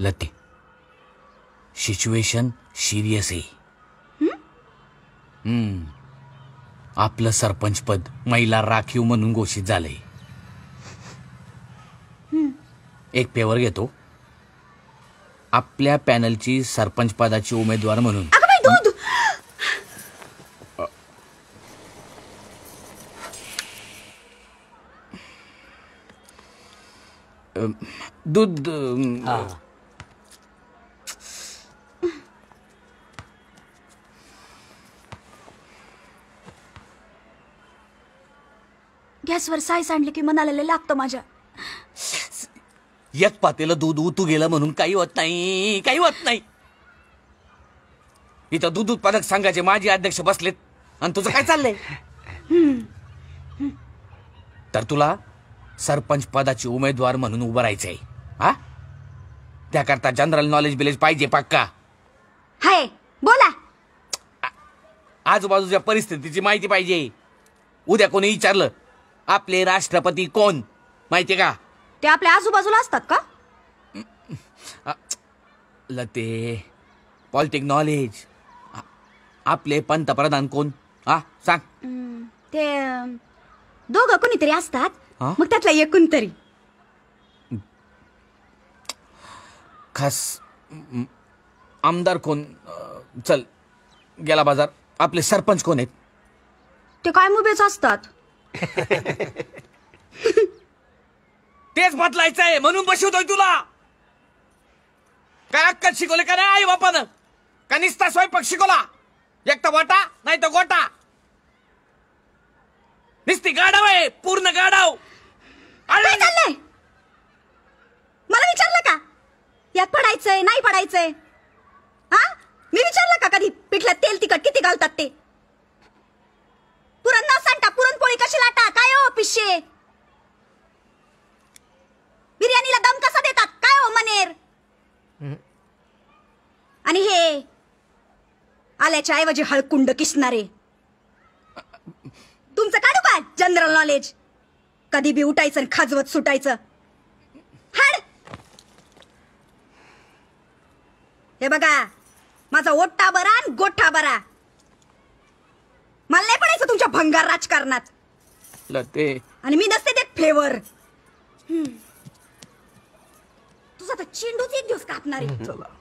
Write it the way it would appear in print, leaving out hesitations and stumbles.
लते, situation serious आहे. आपलं सरपंच पद महिला राखीव म्हणून घोषित झालंय. एक पेवर घेतो. आपल्या पॅनलची सरपंच पदाची उमेदवार म्हणून दूध. गॅसवर साय सांडली की मनाला लागतं माझ्या. एक पातेलं दूध उतू गेलं म्हणून काही होत नाही, काही होत नाही. इथं दूध उत्पादक संघाचे माजी अध्यक्ष बसलेत आणि तुझं काय चाललंय? तर तुला सरपंच पदाची उमेदवार म्हणून उभं राहायचंय. हा, त्याकरता जनरल नॉलेज बिलेज पाहिजे पक्का. हाय, बोला. आजूबाजूच्या परिस्थितीची माहिती पाहिजे. उद्या कोणी विचारलं आपले राष्ट्रपती कोण, माहितीये का? ते आपल्या आजूबाजूला असतात का? लते, पॉलिटिक नॉलेज. आपले पंतप्रधान कोण? हा, सांग. ते दोघं कोणीतरी असतात. मग त्यातला एक कोणतरी खास आमदार कोण? चल, गेला बाजार. आपले सरपंच कोण आहेत? ते काय मुबेच असतात. तेच बदलायचंय म्हणून बसवतोय तुला. काय अक्कल शिकवले का नाही आई बापानं? का निस्ता स्वयंपाक शिकवला? एक तर वाटा नाही तर गोटा. निस्ती गाडाव आहे, पूर्ण गाडाव. काय चाललंय? मला विचारलं का यात पडायचंय नाही पडायचंय? हा, मी विचारलं का कधी पिठल्यात तेल तिखट किती घालतात ते? पुरण न सांडता पुरणपोळी कशी लाटा? काय हो पिशे? बिर्याणीला दम कसा देतात? काय हो मनेर? आणि हे आल्याच्या ऐवजी हळकुंड किसणारे तुमचं काढू का जनरल नॉलेज? कधी बी उठायचं आणि खाजवत सुटायचं. हाड. हे बघा, माझा ओट्टा बरा आणि गोठा बरा. मला नाही पडायचं तुमच्या भंगार राजकारणात. लते, आणि मी नसते देत फेवर. तुझा तर चेंडूच एक दिवस कापणार आहे.